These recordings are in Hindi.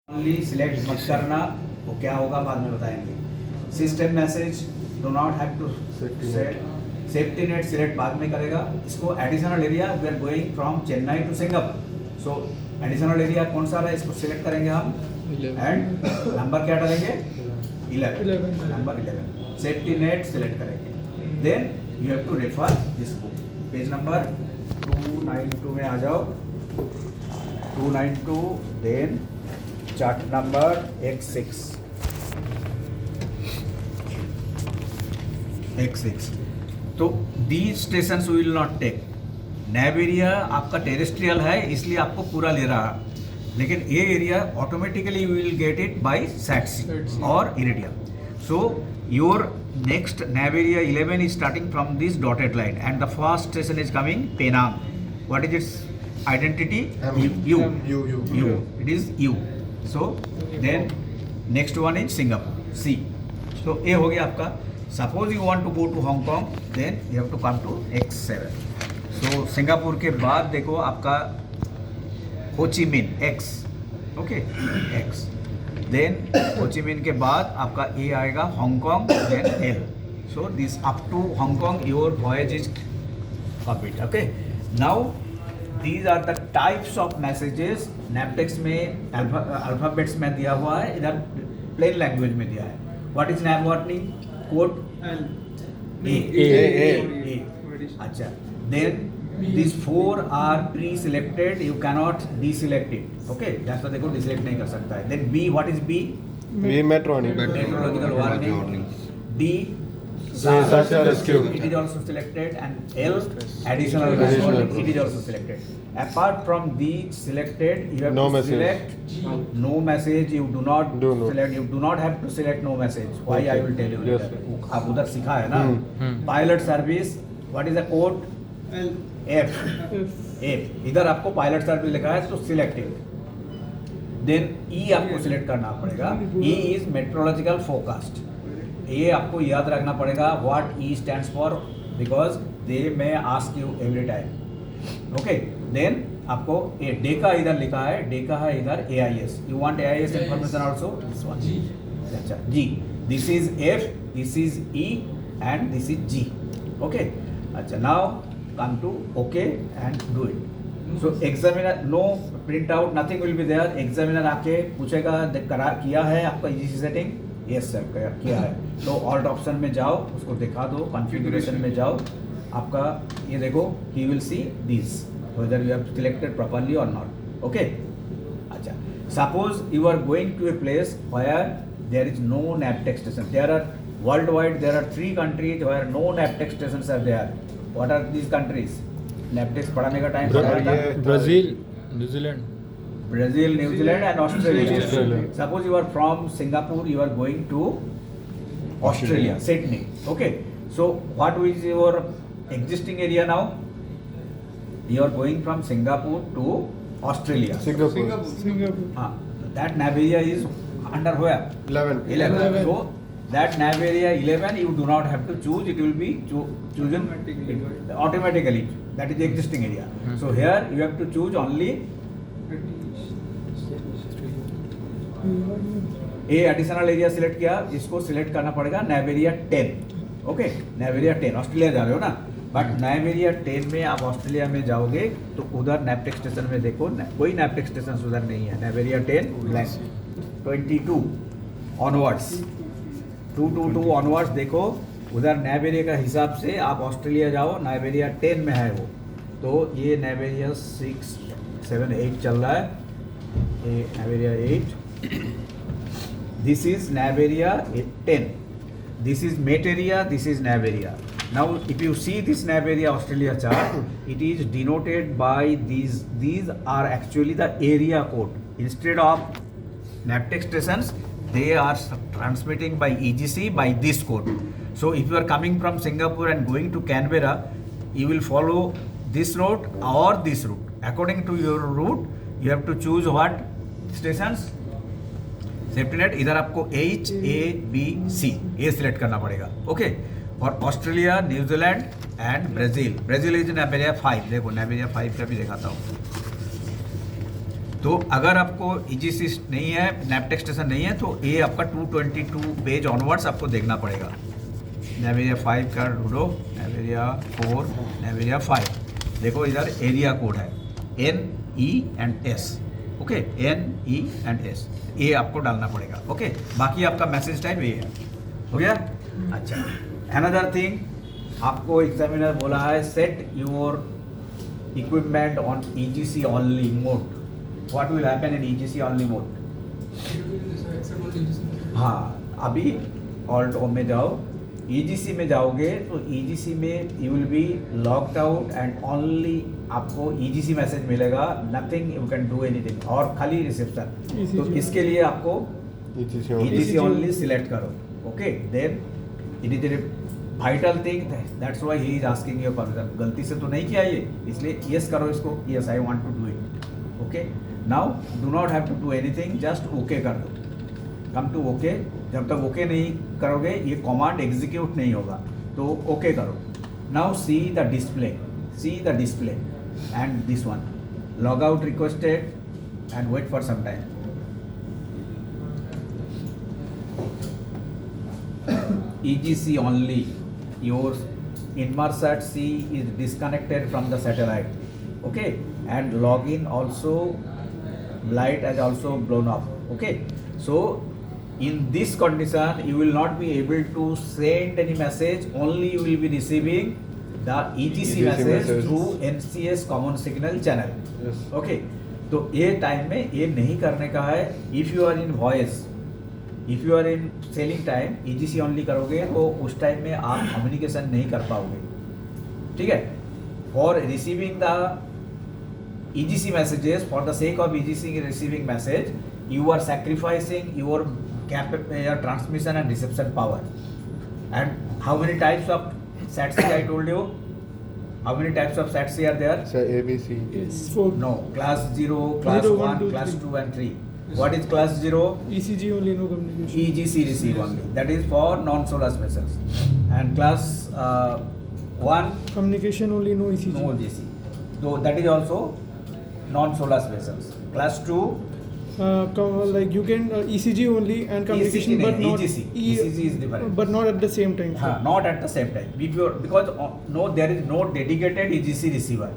ओनली सिलेक्ट मत करना, वो क्या होगा बाद में बताएंगे। System message do not have to safety net select बाद में करेगा। इसको additional area we are going from Chennai to Singapore, so additional area कौन सा रहा है इसको सिलेक्ट करेंगे हम एंड नंबर क्या डालेंगे 11 नंबर 11 सेफ्टी नेट सिलेक्ट करेंगे। Then you have to refer this book, page number 292 में आ जाओ, 292 देन चार्ट नंबर X6 तो these station will not take. Nav area आपका टेरेस्ट्रियल है इसलिए आपको पूरा ले रहा है, लेकिन ये area automatically you will get it by SatC और Iridium. So your next nav area 11 is starting from this dotted line and the first station is coming Penang. What is its identity? U. It is U. So then next one is Singapore, C. So ये हो गया आपका। Suppose you want to go to Hong Kong, then you have to come to X7. So Singapore के बाद देखो आपका हो ची मिन X, ओके X। देन हो ची मिन के बाद आपका A आएगा Hong Kong, then L। So this up to Hong Kong your voyage is complete, okay. Now these are the types of messages NAVTEX में अल्फाबेट्स में दिया हुआ है, इधर प्लेन लैंग्वेज में दिया है। What is nav warning code A. अच्छा, then these 4 are pre-selected, you cannot deselect it, okay, जैसा देखो डिसेलेक्ट नहीं कर सकता है। then B, what is B? meteorological warning। D, search and rescue, it is also selected, and L, additional response, it is also selected। apart from these selected, you have No to message. select no message, you do not select, you do not have to select no message। why Okay. I will tell you Yes, later। आप उधर सीखा है ना। हम्म। Pilot service, what is the code? F। इधर आपको पायलट सर्विस लिखा है तो सिलेक्टेड। देन E आपको सिलेक्ट करना पड़ेगा। E is meteorological forecast. ये आपको याद रखना पड़ेगा what E stands for, because they may ask you every time, okay. Then आपको ए डे का इधर लिखा है, डे का है इधर AIS, you want AIS information also, this one. अच्छा G, this is F, this is E and this is G, okay. अच्छा, now come to OK and do it. So examiner, no print out, nothing will be there। examiner आके पूछेगा करा किया है आपका EGC सेटिंग, यस सर किया है, तो ऑल्ट ऑप्शन में जाओ, उसको दिखा दो, कॉन्फ़िगरेशन में जाओ, आपका ये देखो he will see this whether you have selected properly or not, okay। अच्छा, suppose you are going to a place where there is no NAVTEX station, there are worldwide there are 3 countries where no NAVTEX stations are there। What are these countries? NAVTEX पढ़ाने का टाइम पढ़ाया था, Brazil, New Zealand, Brazil, New Zealand and Australia। Australia। Suppose you are from Singapore, you are going to Australia, Sydney, okay। So what is your existing area now? You are going from Singapore to Australia। Singapore, हाँ, that nav area is under where? 11। So that nav area 11 you do not have to choose, it will be chosen automatically, that is the existing area। so here you have to choose only A additional area select किया, इसको सिलेक्ट करना पड़ेगा नैब एरिया 10, ओके। नैब एरिया 10 ऑस्ट्रेलिया जा रहे हो ना, बट नैब एरिया 10 में आप ऑस्ट्रेलिया में जाओगे तो उधर नैपटेक्स स्टेशन में देखो कोई नैपटेक्स स्टेशन उधर नहीं है। नैब एरिया 10 ब्लैंक। 22 ऑनवर्ड्स, 222 ऑनवर्ड्स देखो, उधर नैब एरिया का हिसाब से आप ऑस्ट्रेलिया जाओ, नैब एरिया 10 में है वो, तो ये नैब एरिया 6, 7, 8 चल रहा है, ये नैब area 8, this is nav area 10, this is mate area, this is nav area। now if you see this nav area Australia chart, it is denoted by these are actually the area code, instead of NAVTEX stations they are transmitting by EGC by this code। so if you are coming from Singapore and going to Canberra, you will follow this route or this route, according to your route you have to choose what stations, safety net. इधर आपको HABC ये सिलेक्ट करना पड़ेगा, ओके। और Australia, New Zealand and Brazil, Brazil is NAV area 5, देखो नैब एरिया 5 का भी दिखाता हूँ। तो तो अगर आपको EGC नहीं है, नैपटेक स्टेशन नहीं है, तो ये आपका 222 पेज ऑनवर्ड्स आपको देखना पड़ेगा। नेवेरिया 5 का ढूंढो, नेवेरिया 4, नेवेरिया 5। देखो इधर एरिया कोड है NE and S, okay, NE and S, ये आपको डालना पड़ेगा। ओके, बाकी आपका मैसेज टाइप ये है, हो गया। अच्छा, अनदर थिंग, आपको एग्जामिनर बोला है set your equipment on EGC only mode. What will happen in EGC only mode? हाँ, अभी ऑल्ट ओ में जाओ, EGC में जाओगे तो EGC में you will be locked out and only आपको EGC मैसेज मिलेगा, nothing you can do anything, और खाली रिसेप्शन। तो इसके लिए आपको EGC ओनली सिलेक्ट करो। Okay, then it is a vital thing, that's why he is asking your permission. गलती से तो नहीं किया ये, इसलिए यस करो इसको, yes I want to do it. Okay, now do not have to do anything, just okay कर दो। कम टू ओके, जब तक ओके नहीं करोगे ये कमांड एग्जीक्यूट नहीं होगा, तो ओके करो। Now see the display, and this one, log out requested and wait for some time. EGC only, your Inmarsat C is disconnected from the satellite, okay, and login also, light has also blown off. Okay, so in this condition you will not be able to send any message, only you will be receiving the EGC message through NCS common signal channel. Yes. Okay, तो ये टाइम में ये नहीं करने का है। If you are in voice, if you are in selling time, EGC only करोगे तो उस टाइम में आप कम्युनिकेशन नहीं कर पाओगे, ठीक है। For receiving the EGC messages, for the sake of EGC receiving message, you are sacrificing your transmission and reception power. And how many types of SATC I told you? How many types of SATC are there? Sir, ABC. It's 4. No, class 0, class 0, 1, 2, class 3. 2 and 3. What is class 0? ECG only, no communication. EGC receive only. That is for non-SOLAS vessels. And class 1, Communication only, no ECG. no EGC. So that is also non-SOLAS vessels. Class 2, Like you can ECG only and communication, ECG but नहीं, not EGC. ECG is different. but not at the same time. sir. not at the same time. Because no, there is no dedicated EGC receiver.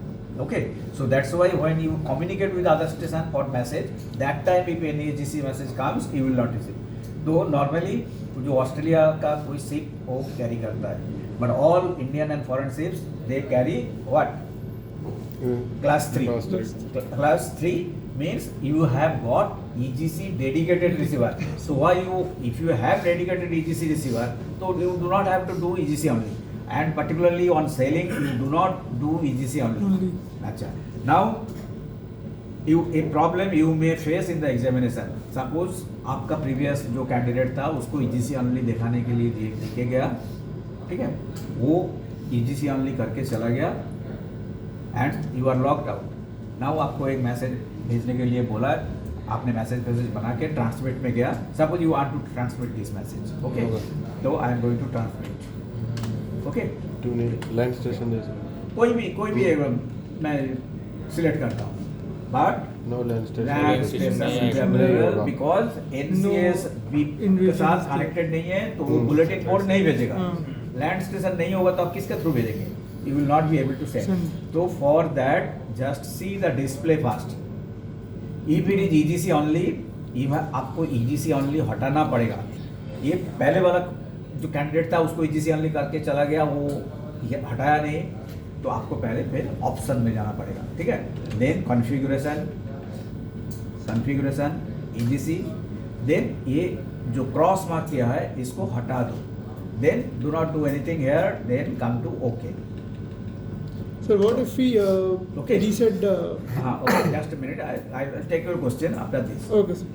Okay, so that's why when you communicate with other station for message, that time if any EGC message comes, you will not receive. तो normally जो ऑस्ट्रेलिया का कोई शिप वो कैरी करता है, but all Indian and foreign ships they carry what? Class 3. Class 3 means you have got EGC dedicated receiver. So why you, if you have dedicated EGC receiver, so you do not have to do EGC only. And particularly on sailing, you do not do EGC only. अच्छा. Now, a problem you may face in the examination. Suppose आपका previous जो candidate था उसको EGC only दिखाने के लिए देखे गया, ठीक है? वो EGC only करके चला गया and you are locked out. Now आपको एक मैसेज भेजने के लिए बोला, आपने मैसेज बना के ट्रांसमिट में गया। Suppose you want to transmit this message, okay, तो I am going to transmit, okay, तूने लैंड स्टेशन जैसे कोई भी मैं सिलेक्ट करता हूँ, but no land land station station because NCS के साथ कनेक्टेड नहीं है, तो वो बुलेटिन कोड नहीं भेजेगा। लैंड स्टेशन नहीं होगा तो आप किसके थ्रू भेजेंगे? You will not be able to send. So for that, just see the display first. If it is EGC only, आपको EGC only हटाना पड़ेगा। ये पहले वाला जो कैंडिडेट था उसको EGC only करके चला गया, वो ये हटाया नहीं, तो आपको पहले फिर ऑप्शन में जाना पड़ेगा, ठीक है। देन कॉन्फ़िगरेशन EGC, देन ये जो क्रॉस मार्क किया है इसको हटा दो, then do not do anything here, then come to okay. Sir, what if we Okay. reset the? Okay, just a minute. I will take your question after this. Okay, sir.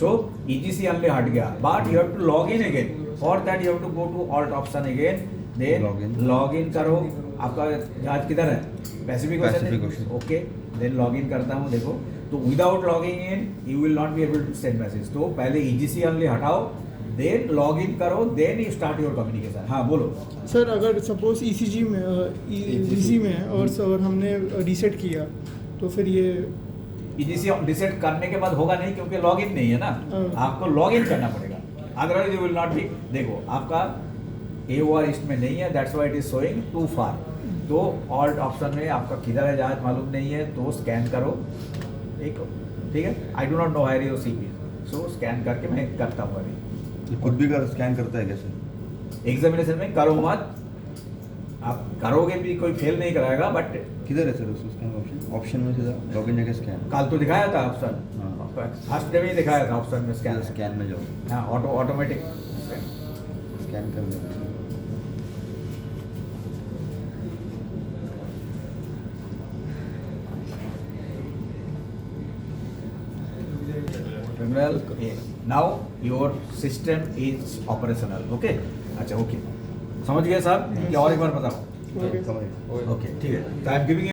So EGC only हट गया, but you have to log in again. For that you have to go to Alt option again. Then log in करो। आपका जहाज किधर है? Pacific Ocean। Okay. Then log in करता हूँ, देखो। तो without logging in, you will not be able to send message. तो पहले EGC only हटाओ, then log in करो, then you start your communication. हाँ बोलो। सर अगर सपोज ECG में EGC में है और हमने रीसेट किया, तो फिर ये इनिशियल डिसेट करने के बाद होगा नहीं क्योंकि लॉगिन नहीं है ना, आपको लॉगिन करना पड़ेगा, otherwise you will not be. देखो आपका AOR ईस्ट में नहीं है, that's why it is showing too far. तो ऑल्ट ऑप्शन में आपका किधर है जहाज मालूम नहीं है तो स्कैन करो, एक ठीक है। I do not know where your CP, so scan करके मैं करता हूँ अभी। ये खुद भी कर स्कैन करता है कैसे? एग्जामिनेशन में करो मत, आप करोगे भी कोई फेल नहीं कराएगा, बट किधर है सर उसको स्कैन ऑप्शन? ऑप्शन में सीधा लॉगिन जाके स्कैन। कल तो दिखाया था ऑप्शन, हाँ। फर्स्ट डे में ही दिखाया था ऑप्शन में स्कैन। स्कैन में जाओ, हाँ ऑटोमेटिक स्कैन कर दो। criminal. Now your system is operational. Okay. अच्छा ओके, समझ गए साहब? क्या और एक बार बताओ? Okay. समझ गए। ओके ठीक है, तो आई एम गिविंग